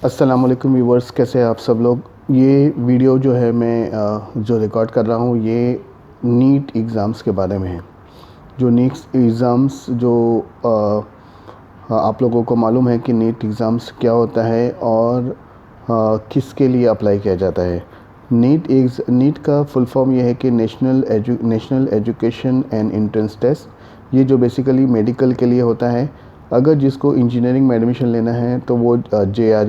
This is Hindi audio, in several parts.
अस्सलाम वालेकुम व्यूवर्स, कैसे हैं आप सब लोग। ये वीडियो जो है मैं जो रिकॉर्ड कर रहा हूँ ये नीट एग्ज़ाम्स के बारे में है। जो नीट एग्ज़ाम्स जो आप लोगों को मालूम है कि नीट एग्ज़ाम्स क्या होता है और किसके लिए अप्लाई किया जाता है। नीट का फुल फॉर्म ये है कि national education and entrance test. ये जो बेसिकली मेडिकल के लिए होता है। अगर जिसको इंजीनियरिंग में एडमिशन लेना है तो वो जे आर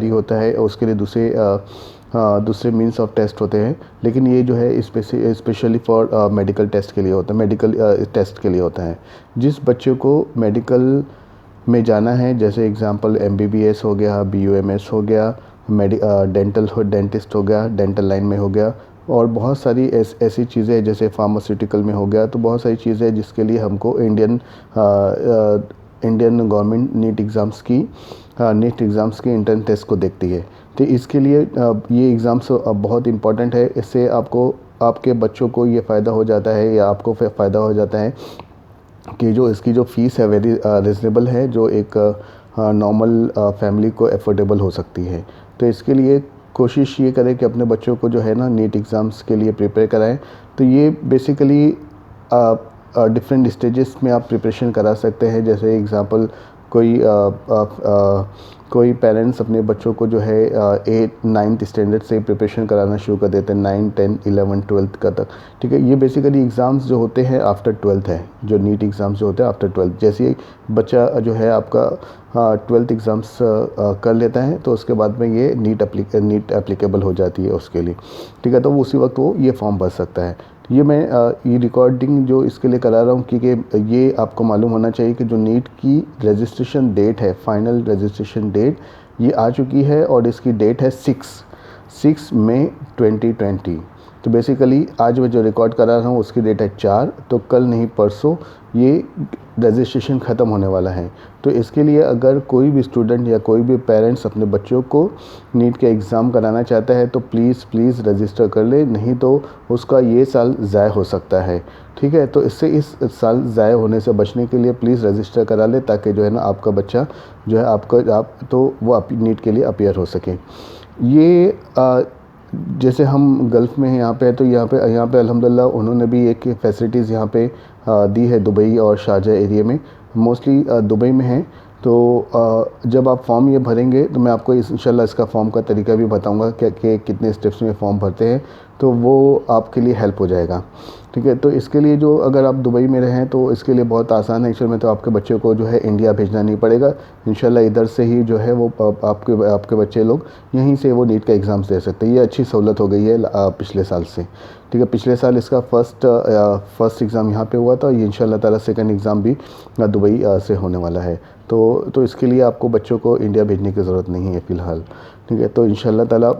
ई होता है और उसके लिए दूसरे मीन्स ऑफ टेस्ट होते हैं। लेकिन ये जो है स्पेशली फॉर मेडिकल टेस्ट के लिए होता है, मेडिकल टेस्ट के लिए होता है। जिस बच्चे को मेडिकल में जाना है, जैसे एग्ज़ाम्पल एमबीबीएस हो गया, बीयूएमएस हो गया, डेंटिस्ट हो गया, डेंटल लाइन में हो गया, और बहुत सारी ऐसी चीज़ें हैं जैसे फार्मास्यूटिकल में हो गया। तो बहुत सारी चीज़ें हैं जिसके लिए हमको इंडियन गवर्नमेंट नीट एग्ज़ाम्स की इंट्रेंस टेस्ट को देखती है। तो इसके लिए ये एग्ज़ाम्स बहुत इम्पॉर्टेंट है। इससे आपके बच्चों को ये फ़ायदा हो जाता है या आपको फ़ायदा हो जाता है कि जो इसकी जो फ़ीस है वेरी रिजनेबल है, जो एक नॉर्मल फैमिली को एफोर्डेबल हो सकती है। तो इसके लिए कोशिश ये करें कि अपने बच्चों को जो है ना नीट एग्ज़ाम्स के लिए प्रिपेयर कराएं। तो ये बेसिकली डिफरेंट स्टेजेस में आप प्रिपरेशन करा सकते हैं। जैसे एग्ज़ाम्पल कोई पेरेंट्स अपने बच्चों को जो है 8-9 स्टैंडर्ड से प्रिपरेशन कराना शुरू कर देते हैं, 9, 10, 11, 12 का तक। ठीक है, ये बेसिकली एग्ज़ाम्स जो होते हैं आफ्टर 12th है। जो नीट एग्ज़ाम्स जो होते हैं आफ्टर 12th, जैसे ही बच्चा जो है आपका 12th एग्ज़ाम्स कर लेता है तो उसके बाद में ये नीट एप्लीकेबल हो जाती है उसके लिए। ठीक है, तो उसी वक्त वो ये फॉर्म भर सकता है। ये मैं ये रिकॉर्डिंग जो इसके लिए करा रहा हूँ क्योंकि ये आपको मालूम होना चाहिए कि जो नीट की रजिस्ट्रेशन डेट है, फाइनल रजिस्ट्रेशन डेट ये आ चुकी है और इसकी डेट है 6 मई 2020। तो बेसिकली आज मैं जो रिकॉर्ड करा रहा हूँ उसकी डेट है 4, तो कल नहीं परसों ये रजिस्ट्रेशन ख़त्म होने वाला है। तो इसके लिए अगर कोई भी स्टूडेंट या कोई भी पेरेंट्स अपने बच्चों को नीट के एग्ज़ाम कराना चाहता है तो प्लीज़ रजिस्टर कर ले, नहीं तो उसका ये साल ज़ाय हो सकता है। ठीक है, तो इससे इस साल ज़ाय होने से बचने के लिए प्लीज़ रजिस्टर करा ले, ताकि जो है ना आपका बच्चा जो है वो नीट के लिए अपीयर हो सके। ये जैसे हम गल्फ़ में हैं यहाँ पे, तो यहाँ पे अल्हम्दुलिल्लाह उन्होंने भी एक फैसिलिटीज़ यहाँ पे दी है दुबई और शारजा एरिया में, मोस्टली दुबई में है। तो जब आप फॉर्म ये भरेंगे तो मैं आपको इंशाल्लाह इसका फॉर्म का तरीका भी बताऊंगा कि कितने स्टेप्स में फॉर्म भरते हैं, तो वो आपके लिए हेल्प हो जाएगा। ठीक है, तो इसके लिए जो अगर आप दुबई में रहें तो इसके लिए बहुत आसान है एक्चुअल में। तो आपके बच्चे को जो है इंडिया भेजना नहीं पड़ेगा, इंशाल्लाह इधर से ही जो है वो आपके बच्चे लोग यहीं से वो नीट का एग्ज़ाम्स दे सकते हैं। ये अच्छी सहूलत हो गई है पिछले साल से। ठीक है, पिछले साल इसका फर्स्ट एग्ज़ाम यहाँ पे हुआ था, ये इंशाल्लाह ताला सेकंड एग्ज़ाम भी दुबई से होने वाला है। तो इसके लिए आपको बच्चों को इंडिया भेजने की ज़रूरत नहीं है फ़िलहाल। ठीक है, तो इंशाल्लाह ताला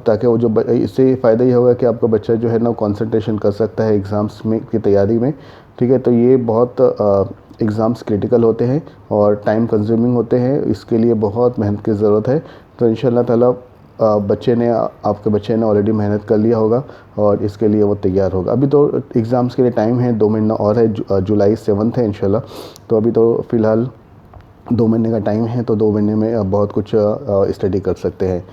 ताकि वो जो इससे फ़ायदा ये होगा कि आपका बच्चा जो है ना कंसंट्रेशन कर सकता है एग्ज़ाम्स में की तैयारी में। ठीक है, तो ये बहुत एग्ज़ाम्स क्रिटिकल होते हैं और टाइम कंज्यूमिंग होते हैं, इसके लिए बहुत मेहनत की ज़रूरत है। तो इंशाल्लाह ताला आपके बच्चे ने ऑलरेडी मेहनत कर लिया होगा और इसके लिए वो तैयार होगा। अभी तो एग्ज़ाम्स के लिए टाइम है, 2 महीना और है, जुलाई 7 है इंशाल्लाह। तो अभी तो फ़िलहाल 2 महीने का टाइम है, तो 2 महीने में बहुत कुछ स्टडी कर सकते हैं।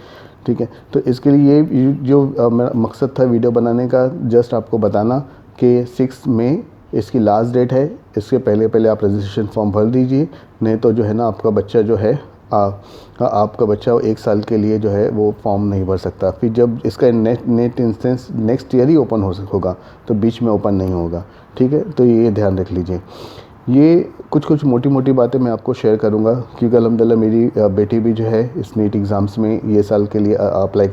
ठीक है, तो इसके लिए ये जो मेरा मकसद था वीडियो बनाने का, जस्ट आपको बताना कि 6 मई इसकी लास्ट डेट है। इसके पहले आप रजिस्ट्रेशन फॉर्म भर दीजिए, नहीं तो जो है ना आपका बच्चा जो है आपका बच्चा 1 साल के लिए जो है वो फॉर्म नहीं भर सकता। फिर जब इसका नेट इंस्टेंस नेक्स्ट ईयर ही ओपन होगा, तो बीच में ओपन नहीं होगा। ठीक है, तो ये ध्यान रख लीजिए। ये कुछ मोटी बातें मैं आपको शेयर करूंगा क्योंकि अल्हम्दुलिल्लाह मेरी बेटी भी जो है इस नीट एग्ज़ाम्स में ये साल के लिए अप्लाई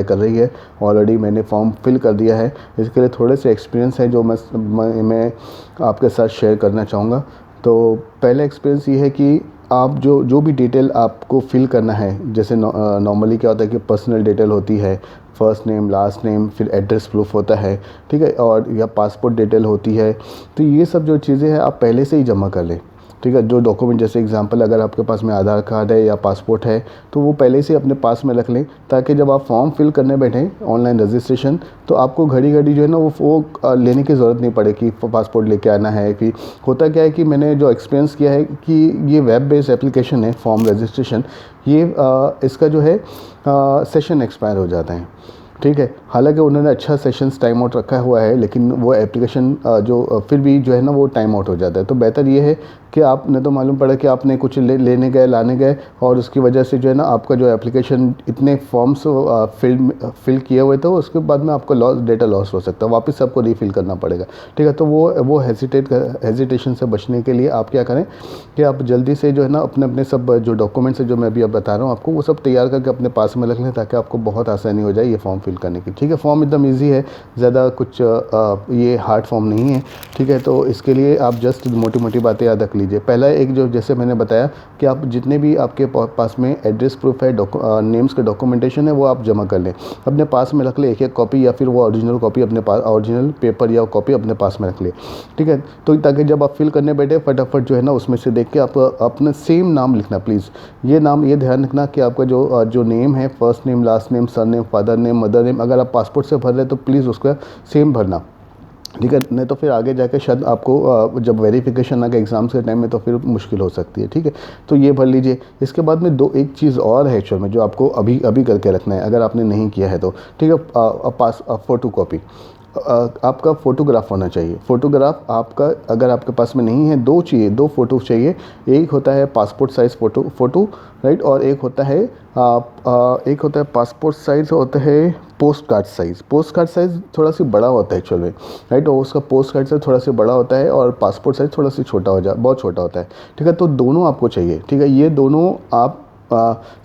कर रही है। ऑलरेडी मैंने फॉर्म फिल कर दिया है। इसके लिए थोड़े से एक्सपीरियंस है जो मैं आपके साथ शेयर करना चाहूँगा। तो पहला एक्सपीरियंस ये है कि आप जो भी डिटेल आपको फिल करना है, जैसे नॉर्मली क्या होता है कि पर्सनल डिटेल होती है, फर्स्ट नेम, लास्ट नेम, फिर एड्रेस प्रूफ होता है। ठीक है, और या पासपोर्ट डिटेल होती है। तो ये सब जो चीज़ें हैं आप पहले से ही जमा कर लें। ठीक है। जो डॉक्यूमेंट जैसे एग्जांपल अगर आपके पास में आधार कार्ड है या पासपोर्ट है तो वो पहले से अपने पास में रख लें, ताकि जब आप फॉर्म फिल करने बैठें ऑनलाइन रजिस्ट्रेशन, तो आपको घड़ी घड़ी जो है ना वो लेने की ज़रूरत नहीं पड़े कि पासपोर्ट लेके आना है। कि होता क्या है कि मैंने जो एक्सपीरियंस किया है कि ये वेब बेस्ड एप्लीकेशन है फॉर्म रजिस्ट्रेशन, ये इसका जो है सेशन एक्सपायर हो जाता है, ठीक है। हालांकि उन्होंने अच्छा सेशंस टाइम आउट रखा हुआ है, लेकिन वो एप्लीकेशन जो फिर भी जो है ना वो टाइम आउट हो जाता है। तो बेहतर ये है कि आपने तो मालूम पड़ा कि आपने कुछ लेने गए लाने गए और उसकी वजह से जो है ना आपका जो एप्लीकेशन इतने फॉर्म्स फिल किए हुए थे, उसके बाद में आपका डेटा लॉस हो सकता है, वापस आपको रीफिल करना पड़ेगा, ठीक है। तो वो हेजिटेशन से बचने के लिए आप क्या करें कि आप जल्दी से जो है ना अपने अपने सब जो डॉक्यूमेंट्स है जो मैं अभी अब बता रहा हूँ आपको, वो सब तैयार करके अपने पास में रख लें, ताकि आपको बहुत आसानी हो जाए ये फॉर्म फिल करने की, ठीक है। फॉर्म एकदम ईजी है, ज़्यादा कुछ ये हार्ड फॉर्म नहीं है, ठीक है। तो इसके लिए आप जस्ट मोटी मोटी बातें याद रख लीजिए। पहला एक जो जैसे मैंने बताया कि आप जितने भी आपके पास में एड्रेस प्रूफ है, नेम्स का डॉक्यूमेंटेशन है, वो आप जमा कर लें, अपने पास में रख लें एक एक कॉपी, या फिर वो ओरिजिनल कॉपी अपने पास, ओरिजिनल पेपर या कॉपी अपने पास में रख लें, ठीक है। तो ताकि जब आप फिल करने बैठे फटाफट जो है ना उसमें से देख के आप अपना सेम नाम लिखना प्लीज़। ये नाम ये ध्यान रखना कि आपका जो नेम है, first name, last name, sir name, father name, mother name, अगर आप पासपोर्ट से भर रहे हैं तो प्लीज़ उसका सेम भरना, ठीक है। नहीं तो फिर आगे जाके शायद आपको जब वेरिफिकेशन आगे एग्ज़ाम्स के टाइम में तो फिर मुश्किल हो सकती है, ठीक है। तो ये भर लीजिए। इसके बाद में एक चीज़ और है एक्चुअल में जो आपको अभी अभी करके रखना है, अगर आपने नहीं किया है तो, ठीक है। फ़ोटो कॉपी आपका फ़ोटोग्राफ होना चाहिए। फ़ोटोग्राफ आपका अगर आपके पास में नहीं है, दो चाहिए, दो फ़ोटो चाहिए। एक होता है पासपोर्ट साइज़ फ़ोटो राइट, और एक होता है पासपोर्ट साइज़, होता है post card size. Post card size थोड़ा सी बड़ा होता है एक्चुअल में, राइट, और उसका पोस्ट कार्ड साइज़ थोड़ा सा बड़ा होता है और पासपोर्ट साइज़ थोड़ा सा छोटा बहुत छोटा होता है, ठीक है। तो दोनों आपको चाहिए, ठीक है। ये दोनों आप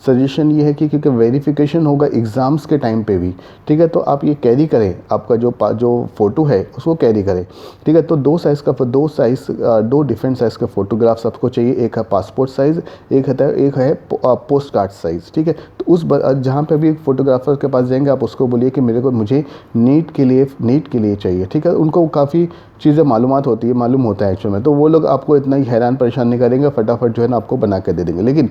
सजेशन ये है कि क्योंकि वेरिफिकेशन होगा एग्ज़ाम्स के टाइम पे भी, ठीक है, तो आप ये कैरी करें, आपका जो फ़ोटो है उसको कैरी करें, ठीक है। तो दो डिफरेंट साइज़ के फ़ोटोग्राफ्स आपको चाहिए, एक है पासपोर्ट साइज़, एक है पोस्ट कार्ड साइज़, ठीक है। तो जहाँ पे भी एक फ़ोटोग्राफ़र के पास जाएंगे आप उसको बोलिए कि मुझे नीट के लिए चाहिए, ठीक है। उनको काफ़ी चीज़ें मालूम होता है एक्चुअल में, तो वो लोग आपको इतना ही हैरान परेशान नहीं करेंगे, फटाफट जो है ना आपको बना के दे देंगे। लेकिन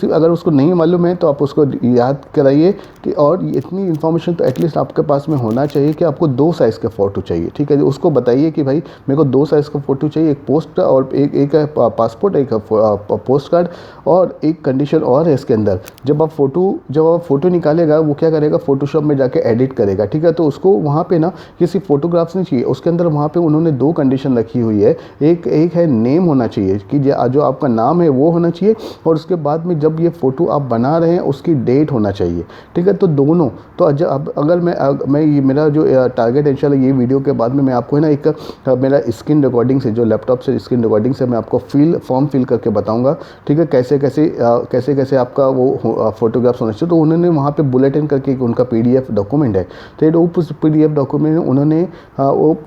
अगर उसको नहीं मालूम है तो आप उसको याद कराइए कि, और इतनी इन्फॉर्मेशन तो एटलीस्ट आपके पास में होना चाहिए कि आपको 2 साइज़ का फ़ोटो चाहिए, ठीक है। उसको बताइए कि भाई मेरे को 2 साइज़ का फ़ोटो चाहिए, एक पोस्ट और एक है पासपोर्ट, एक है पोस्ट कार्ड, और एक कंडीशन और है इसके अंदर, जब आप फ़ोटो निकालेगा वो क्या करेगा, फ़ोटोशॉप में जाके एडिट करेगा, ठीक है। तो उसको वहाँ पे ना किसी फ़ोटोग्राफ्स नहीं चाहिए, उसके अंदर वहाँ पे उन्होंने 2 कंडीशन रखी हुई है। एक है नेम होना चाहिए कि जो आपका नाम है वो होना चाहिए, और उसके बाद में जब ये फ़ोटो आप बना रहे हैं उसकी डेट होना चाहिए, ठीक है। तो दोनों, तो अब अगर मेरा जो टारगेट इंशाल्लाह ये वीडियो के बाद में मैं आपको है ना एक मेरा स्क्रीन रिकॉर्डिंग से, जो लैपटॉप से स्क्रीन रिकॉर्डिंग से मैं आपको फॉर्म फिल करके बताऊंगा, ठीक है, कैसे आपका वो फोटोग्राफ्स होना चाहिए। तो उन्होंने वहाँ पे बुलेटिन करके एक उनका PDF डॉक्यूमेंट है, तो उस PDF डॉक्यूमेंट में उन्होंने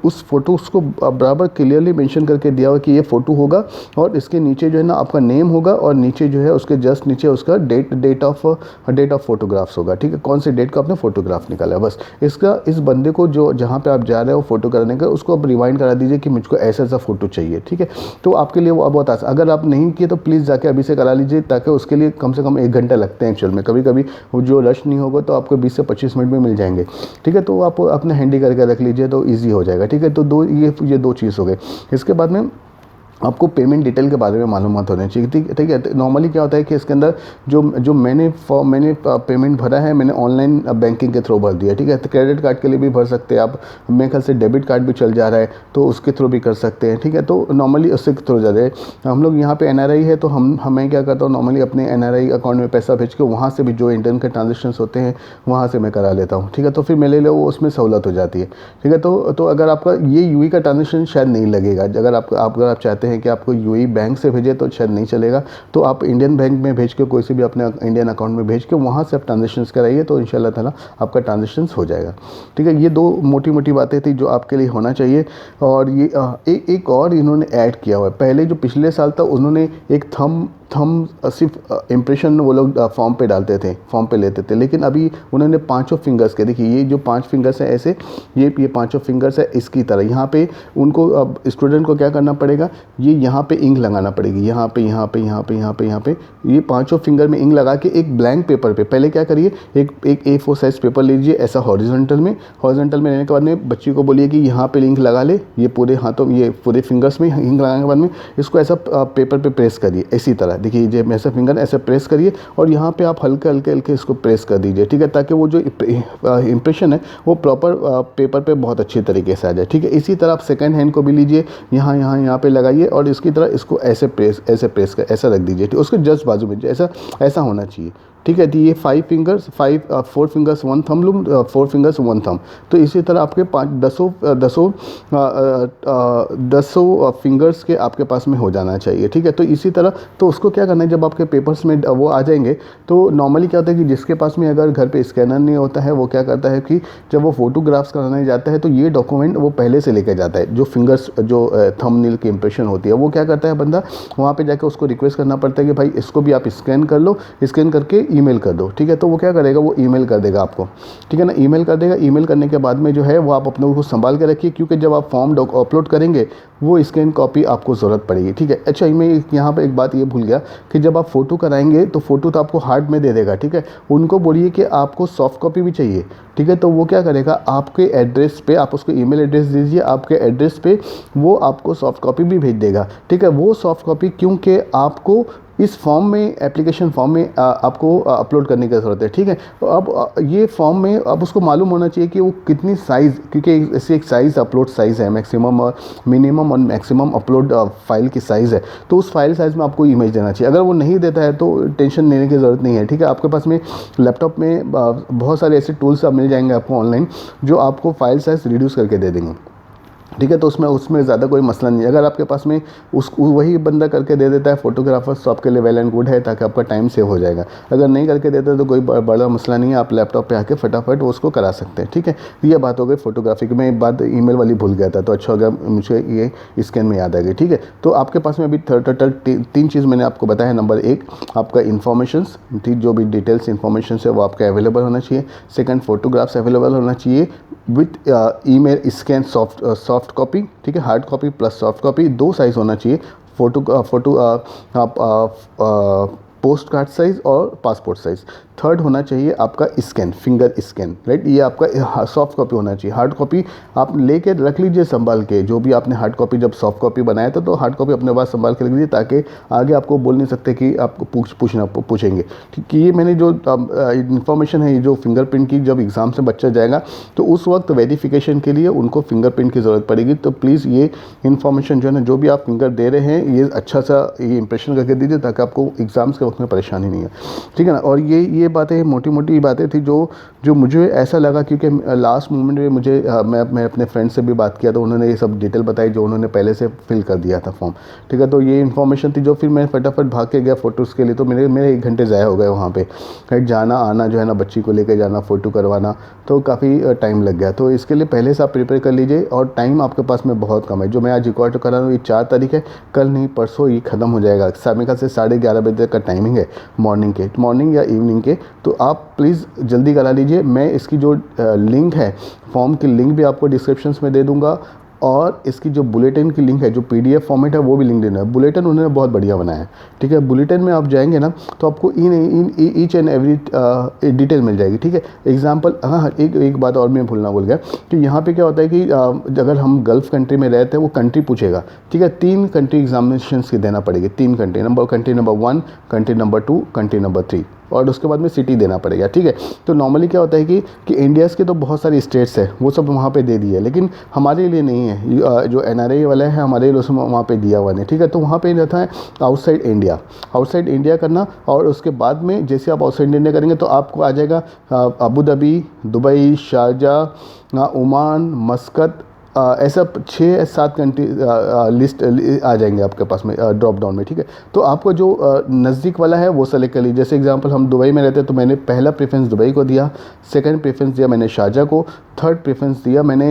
उस फोटोज़ को बराबर क्लियरली मेंशन करके दिया हुआ कि ये फ़ोटो होगा, और इसके नीचे जो है ना आपका नेम होगा, और नीचे जो है उसके जस्ट नीचे उसका डेट ऑफ फोटोग्राफ्स होगा, ठीक है, कौन सी डेट का आपने फ़ोटोग्राफ निकाला है। बस इस बंदे को जो जहाँ पे आप जा रहे हो फ़ोटो कराने का, उसको आप रिवाइंड करा दीजिए कि मुझको ऐसा फ़ोटो चाहिए, ठीक है। तो आपके लिए वो बहुत आसान, अगर आप नहीं किए तो प्लीज़ जाके अभी से करा लीजिए, ताकि उसके लिए कम से कम 1 घंटा लगते हैं एक्चुअल में। कभी वो जो रश नहीं होगा तो आपको 20 से 25 मिनट में मिल जाएंगे, ठीक है। तो आप अपने हैंडी करके रख लीजिए तो ईजी हो जाएगा, ठीक है। तो ये 2 चीज़ हो गए। इसके बाद में आपको पेमेंट डिटेल के बारे में मालूमात होनी चाहिए, ठीक है। नॉर्मली क्या होता है कि इसके अंदर जो मैंने पेमेंट भरा है, मैंने ऑनलाइन बैंकिंग के थ्रू भर दिया, ठीक है। तो क्रेडिट कार्ड के लिए भी भर सकते हैं आप, मेरे ख्याल से डेबिट कार्ड भी चल जा रहा है तो उसके थ्रू भी कर सकते हैं, ठीक है। तो नॉर्मली उससे थ्रू जा रहे हैं हम लोग। यहाँ पे NRI है तो हमें क्या करता हूँ, नॉर्मली अपने NRI अकाउंट में पैसा भेज के वहाँ से भी जो इंटरनेट के ट्रांजेक्शन होते हैं वहाँ से मैं करा लेता हूँ, ठीक है। तो फिर मेरे लिए वो उसमें सहूलत हो जाती है, ठीक है। तो अगर आपका ये UAE का ट्रांजेक्शन शायद नहीं लगेगा, अगर आप चाहते हैं कि आपको UAE बैंक से भेजे तो शायद नहीं चलेगा, तो आप इंडियन बैंक में भेज के, कोई से भी अपने इंडियन अकाउंट में भेज के वहाँ से आप ट्रांजेक्शन्स कराइए, तो इंशाल्लाह ताला आपका ट्रांजेक्शन्स हो जाएगा, ठीक है। ये 2 मोटी बातें थी जो आपके लिए होना चाहिए। और ये एक और इन्होंने ऐड किया हुआ है, पहले जो पिछले साल था उन्होंने एक थंब सिर्फ इम्प्रेशन वो लोग फॉर्म पे डालते थे, फॉर्म पे लेते थे, लेकिन अभी उन्होंने पांचों फिंगर्स के, देखिए ये जो 5 फिंगर्स है ऐसे, ये पांचों फिंगर्स है इसकी तरह, यहाँ पे उनको अब स्टूडेंट को क्या करना पड़ेगा, ये यहाँ पे इंक लगाना पड़ेगी, यहाँ पे यहाँ पे यहाँ पे यहाँ पे यहाँ पे, ये पांचों फिंगर में इंक लगा के एक ब्लैंक पेपर पे पहले क्या करिए, एक A4 साइज पेपर लीजिए ऐसा हॉरिजॉन्टल में लेने के बाद में बच्ची को बोलिए कि यहाँ पे इंक लगा ले, ये पूरे हाथों, ये पूरे फिंगर्स में इंक लगाने के बाद में इसको ऐसा पेपर पे प्रेस करिए, इसी तरह देखिए जब ऐसा फिंगर ऐसे प्रेस करिए और यहाँ पे आप हल्के हल्के हल्के इसको प्रेस कर दीजिए, ठीक है, ताकि वो जो इंप्रेशन है वो प्रॉपर पेपर पे बहुत अच्छी तरीके से आ जाए, ठीक है। इसी तरह आप सेकंड हैंड को भी लीजिए, यहाँ पे लगाइए और इसकी तरह इसको ऐसे प्रेस कर ऐसा रख दीजिए, ठीक, उसके जस्ट बाजू में ऐसा होना चाहिए, ठीक है। तो ये 4 फिंगर्स 1 थंब लूँ, 4 फिंगर्स 1 थंब, तो इसी तरह आपके 10 फिंगर्स के आपके पास में हो जाना चाहिए, ठीक है। तो इसी तरह तो उसको क्या करना है, जब आपके पेपर्स में वो आ जाएंगे तो नॉर्मली क्या होता है कि जिसके पास में अगर घर पे स्कैनर नहीं होता है वो क्या करता है कि जब वो फोटोग्राफ्स कराने जाता है तो ये डॉक्यूमेंट वो पहले से लेकर जाता है, जो फिंगर्स जो थंबनेल की इंप्रेशन होती है वो क्या करता है बंदा, वहाँ पर जाकर उसको रिक्वेस्ट करना पड़ता है कि भाई इसको भी आप स्कैन कर लो, स्कैन करके ईमेल कर दो, ठीक है। तो वो क्या करेगा, वो ईमेल कर देगा आपको, ठीक है ना, ईमेल कर देगा। ईमेल करने के बाद में जो है वो आप अपने को संभाल के रखिए, क्योंकि जब आप फॉर्म अपलोड करेंगे वो स्कैन कॉपी आपको ज़रूरत पड़ेगी, ठीक है। अच्छा, मैं यहाँ पे एक बात ये भूल गया कि जब आप फ़ोटो कराएंगे तो फ़ोटो तो आपको हार्ड में दे देगा, ठीक है। उनको बोलिए कि आपको सॉफ्ट कॉपी भी चाहिए, ठीक है। तो वो क्या करेगा, आपके एड्रेस पे आप उसको ईमेल एड्रेस दीजिए, आपके एड्रेस पे वो आपको सॉफ्ट कॉपी भी भेज देगा, ठीक है। वो सॉफ्ट कॉपी क्योंकि आपको इस फॉर्म में, एप्लीकेशन फॉर्म में आपको अपलोड करने की ज़रूरत है, ठीक है। तो अब ये फॉर्म में अब उसको मालूम होना चाहिए कि वो कितनी साइज़, क्योंकि ऐसे एक साइज़ अपलोड साइज़ है, मैक्सिमम और मिनिमम और मैक्सिमम अपलोड फाइल की साइज़ है, तो उस फाइल साइज़ में आपको इमेज देना चाहिए। अगर वो नहीं देता है तो टेंशन लेने की ज़रूरत नहीं है, ठीक है। आपके पास में लैपटॉप में बहुत सारे ऐसे टूल्स अब मिल जाएंगे आपको ऑनलाइन, जो आपको फाइल साइज़ रिड्यूस करके दे देंगे, ठीक है। तो उसमें ज़्यादा कोई मसला नहीं है। अगर आपके पास में वही बंदा करके दे देता है फोटोग्राफर्स, तो आपके लिए वेल एंड गुड है, ताकि आपका टाइम सेव हो जाएगा। अगर नहीं करके देता तो कोई बड़ा मसला नहीं है, आप लैपटॉप पे आके फटाफट वो उसको करा सकते हैं, ठीक है। ये बात हो गई फोटोग्राफी की। मैं एक बात ईमेल वाली भूल गया था, तो अच्छा होगा मुझे ये स्कैन में याद आ गई, ठीक है। तो आपके पास में अभी टोटल 3 चीज़ मैंने आपको बताया। नंबर 1 आपका इन्फॉर्मेशंस, ठीक, जो भी डिटेल्स इन्फॉर्मेशन है वो आपका अवेलेबल होना चाहिए। सेकंड, फोटोग्राफ्स अवेलेबल होना चाहिए with email scan soft copy, ठीक है, hard copy plus soft copy, 2 size होना चाहिए, पोस्ट कार्ड साइज़ और पासपोर्ट साइज़। थर्ड होना चाहिए आपका स्कैन, फिंगर स्कैन, राइट, ये आपका सॉफ्ट कॉपी होना चाहिए। हार्ड कॉपी आप लेके रख लीजिए संभाल के, जो भी आपने हार्ड कॉपी जब सॉफ्ट कॉपी बनाया था तो हार्ड कॉपी अपने पास संभाल के रख लीजिए, ताकि आगे आपको बोल नहीं सकते कि आपको पूछेंगे, ठीक। ये मैंने जो इन्फॉर्मेशन है, ये जो फिंगरप्रिंट की, जब एग्ज़ाम से बच्चा जाएगा तो उस वक्त वेरिफिकेशन के लिए उनको फिंगरप्रिंट की ज़रूरत पड़ेगी। तो प्लीज़ ये इन्फॉर्मेशन जो है ना, जो भी आप फिंगर दे रहे हैं, ये अच्छा सा ये इंप्रेशन करके दीजिए, ताकि आपको एग्ज़ाम्स के वक्त में परेशानी नहीं है, ठीक है ना। और ये बातें मोटी मोटी बातें थी जो मुझे ऐसा लगा, क्योंकि लास्ट मोमेंट में मुझे मैं अपने फ्रेंड से भी बात किया तो उन्होंने ये सब डिटेल बताई जो उन्होंने पहले से फिल कर दिया था फॉर्म, ठीक है। तो ये इन्फॉर्मेशन थी जो फिर मैं फटाफट भाग के गया फ़ोटोज़ के लिए, तो मेरे 1 घंटे ज़ाया हो गए वहाँ पे, राइट, जाना आना जो है ना, बच्ची को लेकर जाना, फ़ोटो करवाना, तो काफ़ी टाइम लग गया। तो इसके लिए पहले से आप प्रिपेयर कर लीजिए, और टाइम आपके पास में बहुत कम है। जो मैं आज रिकॉर्ड कर रहा हूँ ये 4 तारीख है, कल नहीं परसों ये ख़त्म हो जाएगा। समय का से 11:30 बजे तक का टाइमिंग है मॉर्निंग या इवनिंग के, तो आप प्लीज़ जल्दी करा लीजिए। मैं इसकी जो लिंक है, फॉर्म की लिंक भी आपको डिस्क्रिप्शन में दे दूंगा, और इसकी जो बुलेटिन की लिंक है, जो PDF फॉर्मेट है वो भी लिंक देना है। बुलेटिन उन्होंने बहुत बढ़िया बनाया है, ठीक है। बुलेटिन में आप जाएंगे ना तो आपको ईच एंड एवरी डिटेल मिल जाएगी, ठीक है। एग्जांपल, हाँ, एक बात और मैं भूल गया कि यहाँ पे क्या होता है कि अगर हम गल्फ़ कंट्री में रहते हैं वो कंट्री पूछेगा, ठीक है। 3 कंट्री एग्जामिनेशन की देना पड़ेगी, 3 country number 1, country number 2, country number 3, और उसके बाद में सिटी देना पड़ेगा, ठीक है। तो नॉर्मली क्या होता है कि इंडियाज़ के तो बहुत सारी स्टेट्स है, वो सब वहाँ पे दे दिए, लेकिन हमारे लिए नहीं है। जो NRI वाला है हमारे लिए उसमें वहाँ पे दिया हुआ नहीं, ठीक है। तो वहाँ पे रहता है आउटसाइड इंडिया करना, और उसके बाद में जैसे आप आउटसाइड इंडिया करेंगे तो आपको आ जाएगा Abu Dhabi, Dubai, Sharjah, Oman, मस्कत, ऐसा 6-7 कंट्री लिस्ट आ जाएंगे आपके पास में ड्रॉप डाउन में, ठीक है। तो आपको जो नज़दीक वाला है वो सेलेक्ट कर लीजिए। जैसे एग्जांपल हम दुबई में रहते हैं तो मैंने पहला प्रेफरेंस दुबई को दिया, सेकंड प्रेफरेंस दिया मैंने शारजा को, थर्ड प्रेफरेंस दिया मैंने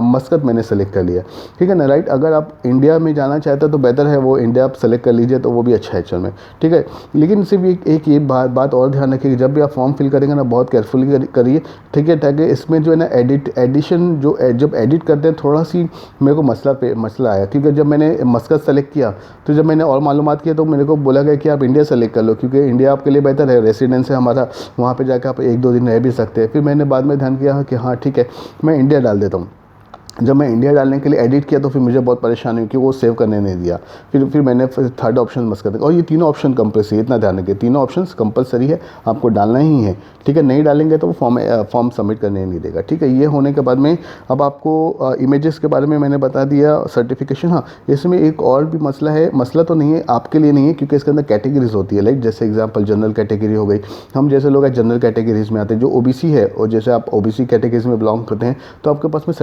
मस्कत मैंने सेलेक्ट कर लिया, ठीक है ना, राइट। अगर आप इंडिया में जाना चाहते हैं तो बेहतर है वो इंडिया आप सेलेक्ट कर लीजिए, तो वो भी अच्छा है एक्चुअल में, ठीक है। लेकिन सिर्फ एक ये बात और ध्यान रखिए कि जब भी आप फॉर्म फिल करेंगे ना बहुत केयरफुली करिए, ठीक है, ताकि इसमें जो है ना एडिशन जो जब एडिट करते हैं थोड़ा सी मेरे को मसला आया, क्योंकि जब मैंने मस्कत सेलेक्ट किया तो जब मैंने और मालूमात किया तो मेरे को बोला गया कि आप इंडिया सेलेक्ट कर लो, क्योंकि इंडिया आपके लिए बेहतर है, रेसिडेंस है हमारा, वहाँ पे जाकर आप 1-2 दिन रह भी सकते हैं। फिर मैंने बाद में ध्यान किया कि हाँ ठीक है मैं इंडिया डाल देता हूँ। जब मैं इंडिया डालने के लिए एडिट किया तो फिर मुझे बहुत परेशानी हुई कि वो सेव करने नहीं दिया। फिर मैंने थर्ड ऑप्शन मस्कत, और ये तीनों ऑप्शन कंपल्सरी, इतना ध्यान रखिए तीनों ऑप्शंस कंपल्सरी है, आपको डालना ही है, ठीक है। नहीं डालेंगे तो वो फॉर्म सबमिट करने नहीं देगा, ठीक है। ये होने के बाद में अब आपको इमेजेस के बारे में मैंने बता दिया, सर्टिफिकेशन। हाँ, इसमें एक और भी मसला है, मसला तो नहीं है आपके लिए नहीं है, क्योंकि इसके अंदर कैटेगरीज होती है, लाइक जैसे एग्जाम्पल जनरल कैटेगरी हो गई, हम जैसे लोग जनरल कैटेगरीज में आते हैं, जो ओबीसी है और जैसे आप ओबीसी कैटेगरीज में बिलोंग करते हैं तो आपके पास में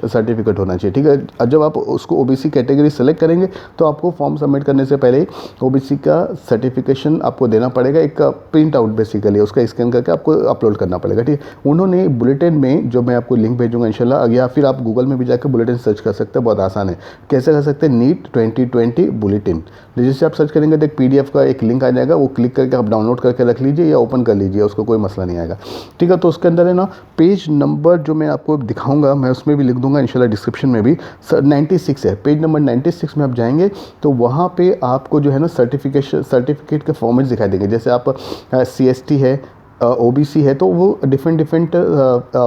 सर्टिफिकेट होना चाहिए, ठीक है। जब आप उसको ओबीसी कैटेगरी सेलेक्ट करेंगे तो आपको फॉर्म सबमिट करने से पहले ओबीसी का सर्टिफिकेशन आपको देना पड़ेगा, एक प्रिंट आउट बेसिकली उसका स्कैन करके आपको अपलोड करना पड़ेगा, ठीक है। उन्होंने बुलेटिन में, जो मैं आपको लिंक भेजूंगा इंशाल्लाह, या फिर आप गूगल में भी जाकर बुलेटिन सर्च कर सकते हैं, बहुत आसान है। कैसे कर सकते हैं, नीट 2020 बुलेटिन, जैसे आप सर्च करेंगे तो एक पीडीएफ का एक लिंक आ जाएगा, वो क्लिक करके आप डाउनलोड करके रख लीजिए या ओपन कर लीजिए, उसको कोई मसला नहीं आएगा, ठीक है। तो उसके अंदर है ना पेज नंबर जो मैं आपको दिखाऊंगा, मैं उसमें भी लिख दूंगा इंशाल्लाह डिस्क्रिप्शन में भी, 96 है, पेज नंबर 96 में आप जाएंगे तो वहाँ पे आपको जो है ना सर्टिफिकेट के फॉर्मेट दिखाई देंगे। जैसे आप CST है, ओबीसी है, तो वो डिफरेंट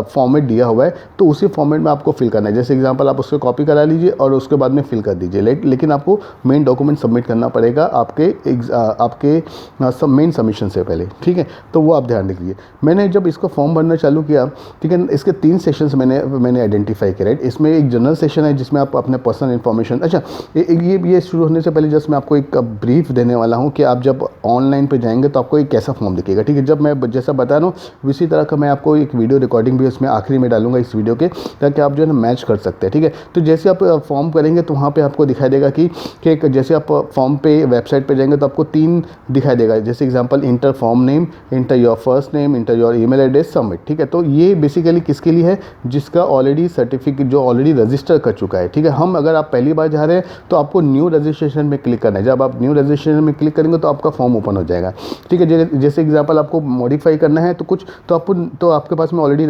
फॉर्मेट दिया हुआ है, तो उसी फॉर्मेट में आपको फिल करना है। जैसे एग्जांपल आप उसको कॉपी करा लीजिए और उसके बाद में फिल कर दीजिए, लेकिन आपको मेन डॉक्यूमेंट सबमिट करना पड़ेगा आपके मेन सबमिशन से पहले, ठीक है। तो वो आप ध्यान रखिए। मैंने जब इसको फॉर्म भरना चालू किया, ठीक है, इसके 3 सेशंस मैंने आइडेंटिफाई किया, राइट। इसमें एक जनरल सेशन है जिसमें आप अपने पर्सनल इन्फॉर्मेशन, अच्छा ये शुरू होने से पहले जस्ट मैं आपको एक ब्रीफ देने वाला हूँ कि आप जब ऑनलाइन पर जाएंगे तो आपको एक कैसा फॉर्म दिखेगा, ठीक है। जब मैं जैसा बता रहा हूँ उसी तरह का मैं आपको एक वीडियो रिकॉर्डिंग भी उसमें आखिरी में डालूंगा इस वीडियो के, ताकि आप जो है ना मैच कर सकते हैं, ठीक है। तो जैसे आप फॉर्म करेंगे तो वहाँ पे आपको दिखाई देगा कि जैसे आप फॉर्म पे वेबसाइट पे जाएंगे तो आपको 3 दिखाई देगा, जैसे example inter form name, inter your first name, inter your email address, submit, ठीक है। तो ये बेसिकली किसके लिए है, जिसका ऑलरेडी सर्टिफिकेट जो ऑलरेडी रजिस्टर कर चुका है, ठीक है। हम अगर आप पहली बार जा रहे हैं तो आपको न्यू रजिस्ट्रेशन में क्लिक करना है। जब आप न्यू रजिस्ट्रेशन में क्लिक करेंगे तो आपका फॉर्म ओपन हो जाएगा, ठीक है। जैसे एग्जांपल आपको मॉडिफाई करना है तो कुछ तो आपके पास में ऑलरेडी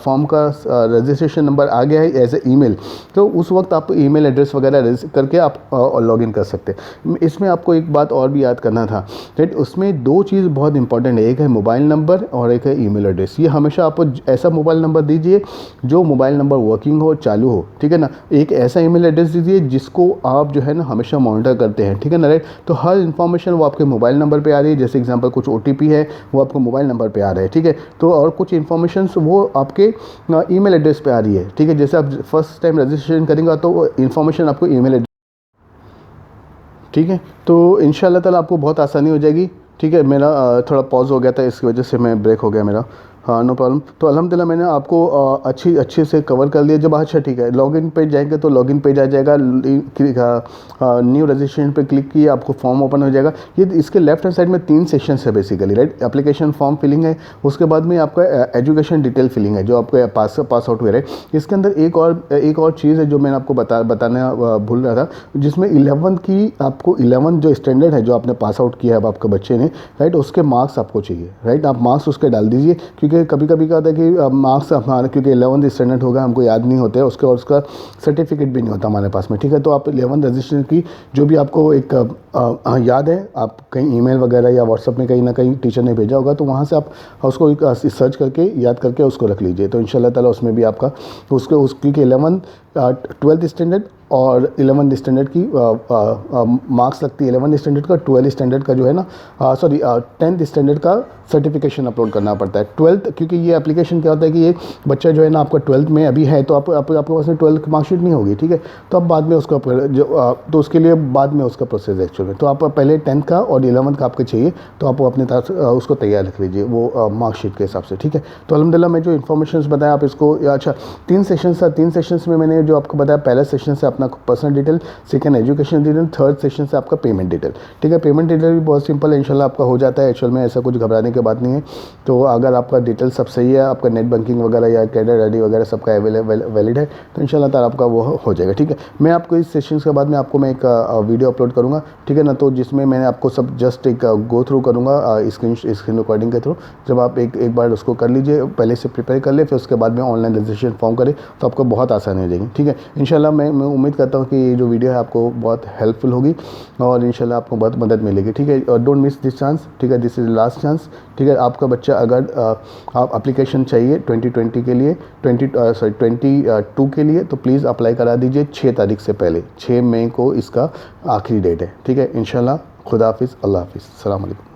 फॉर्म का रजिस्ट्रेशन नंबर आ गया है एज ए ईमेल, तो उस वक्त आप ईमेल एड्रेस वगैरह करके आप लॉगिन कर सकते हैं। इसमें आपको एक बात और भी याद करना था, राइट। उसमें 2 चीज़ बहुत इंपॉर्टेंट है, एक है मोबाइल नंबर और एक है ईमेल एड्रेस। ये हमेशा आप ऐसा मोबाइल नंबर दीजिए जो मोबाइल नंबर वर्किंग हो, चालू हो, ठीक है ना। एक ऐसा ईमेल एड्रेस दीजिए जिसको आप जो है ना हमेशा मॉनिटर करते हैं, ठीक है ना, राइट। तो हर इन्फॉर्मेशन वो आपके मोबाइल नंबर पे आ रही है, जैसे एग्जांपल कुछ OTP है वो आपको मोबाइल नंबर पे आ रहा है, ठीक है। तो और कुछ इन्फॉर्मेशंस वो आपके ईमेल एड्रेस पे आ रही है, ठीक है। जैसे आप फर्स्ट टाइम रजिस्ट्रेशन करेंगे तो वो इन्फॉर्मेशन आपको ईमेल एड्रेस, ठीक है। तो इंशाल्लाह ताला आपको बहुत आसानी हो जाएगी, ठीक है। मेरा थोड़ा पॉज हो गया था, इसकी वजह से मैं ब्रेक हो गया मेरा, हाँ नो प्रॉब्लम। तो अल्हम्दुलिल्लाह मैंने आपको अच्छे से कवर कर लिया। जब अच्छा ठीक है लॉगिन पेज जाएंगे तो लॉगिन पेज आ जाएगा, न्यू रजिस्ट्रेशन पे क्लिक किए आपको फॉर्म ओपन हो जाएगा। ये इसके लेफ्ट हैंड साइड में 3 सेक्शंस है basically, right. Application form filling है, उसके बाद में आपका एजुकेशन डिटेल फिलिंग है जो आपको पास आउट हुए, राइट। इसके अंदर एक और चीज़ है जो मैंने आपको बताना भूल रहा था, जिसमें 11th की आपको 11th जो स्टैंडर्ड है जो आपने पास आउट किया है अब आपके बच्चे ने, राइट, उसके मार्क्स आपको चाहिए, राइट। आप मार्क्स उसके डाल दीजिए, क्योंकि कभी कभी क्या होता है कि मार्क्स हमारे क्योंकि 11th स्टैंडर्ड होगा हमको याद नहीं होते उसके, और उसका सर्टिफिकेट भी नहीं होता हमारे पास में, ठीक है। तो आप 11th रजिस्ट्रेशन की जो भी आपको एक याद है, आप कहीं ईमेल वगैरह या व्हाट्सअप में कहीं ना कहीं टीचर ने भेजा होगा तो वहाँ से आप उसको सर्च करके याद करके उसको रख लीजिए। तो इंशाल्लाह ताला उसमें भी आपका उसकी 11th 12th स्टैंडर्ड और 11th स्टैंडर्ड की मार्क्स लगती है। 11th स्टैंडर्ड का 12th स्टैंडर्ड का जो है ना 10th स्टैंडर्ड का सर्टिफिकेशन अपलोड करना पड़ता है। 12th क्योंकि ये एप्लीकेशन क्या होता है कि ये बच्चा जो है ना आपका 12th में अभी है तो आपके पास में 12th की मार्कशीट नहीं होगी, ठीक है। तो आप बाद में उसका तो उसके लिए बाद में उसका प्रोसेस है एक्चुअली। तो आप पहले 10th का और 11th का आपके चाहिए तो आप अपने तरफ से उसको तैयार रख लीजिए वो मार्कशीट के हिसाब से, ठीक है। तो अल्हम्दुलिल्लाह मैं जो इन्फॉर्मेशन बताया आप इसको, अच्छा 3 सेशंस था, 3 सेशंस में मैंने मैंने जो आपको बताया, पहला सेशन से अपना personal detail, second education detail, third session से आपका पेमेंट डिटेल। ठीक है, पेमेंट डिटेल भी बहुत सिंपल है, इंशाल्लाह आपका हो जाता है। एक्चुअल में ऐसा कुछ घबराने की बात नहीं है। तो अगर आपका डिटेल सब सही है, आपका नेट बैंकिंग वगैरह या क्रेडिट आईडी वगैरह सबका वैलिड है, तो इंशाल्लाह ताला आपका वो हो जाएगा। ठीक है, मैं आपको इस सेशन के बाद में आपको मैं एक वीडियो अपलोड करूँगा, ठीक है ना, तो जिसमें मैंने आपको सब जस्ट एक गो थ्रू करूँगा स्क्रीन रिकॉर्डिंग के थ्रू। जब आप एक बार उसको कर लीजिए, पहले से प्रिपेयर कर ले, फिर उसके बाद में ऑनलाइन रजिस्ट्रेशन फॉर्म करें, तो आपको बहुत आसानी हो जाएगी। ठीक है, इंशाल्लाह मैं उम्मीद करता हूँ कि ये जो वीडियो है आपको बहुत हेल्पफुल होगी और इंशाल्लाह आपको बहुत मदद मिलेगी। ठीक है, और डोंट मिस दिस चांस। ठीक है, दिस इज़ लास्ट चांस। ठीक है, आपका बच्चा अगर आप एप्लीकेशन चाहिए 2020 के लिए 22 के लिए, तो प्लीज़ अप्लाई करा दीजिए 6 तारीख से पहले। 6 मई को इसका आखिरी डेट है। ठीक है, इंशाल्लाह। खुदा हाफिज़, अल्लाह हाफिज़, अस्सलाम वालेकुम।